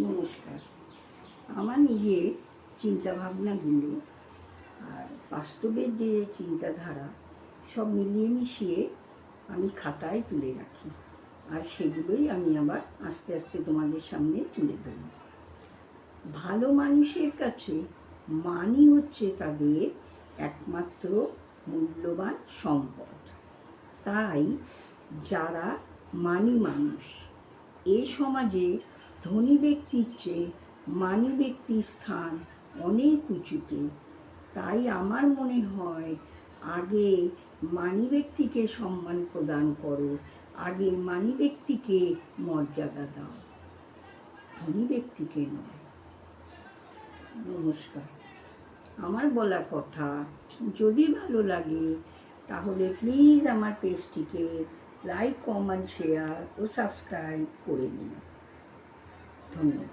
নমস্কার। আমার নিজের চিন্তাভাবনাগুলো আর বাস্তবের যে চিন্তাধারা সব মিলিয়ে মিশিয়ে আমি খাতায় তুলে রাখি, আর সেগুলোই আমি আবার আস্তে আস্তে তোমাদের সামনে তুলে ধরি। ভালো মানুষের কাছে মানই হচ্ছে তাদের একমাত্র মূল্যবান সম্পদ। তাই যারা মানি মানুষ, এ সমাজে ধনী ব্যক্তির চেয়ে মানি ব্যক্তির স্থান অনেক উঁচুতে। তাই আমার মনে হয় আগে মানি ব্যক্তিকে সম্মান প্রদান করো, আগে মানি ব্যক্তিকে মর্যাদা দাও, ধনী ব্যক্তিকে নয়। নমস্কার। আমার বলা কথা যদি ভালো লাগে তাহলে প্লিজ আমার পেজটিকে লাইক, কমেন্ট, শেয়ার ও সাবস্ক্রাইব করে নিন। ধন্যবাদ।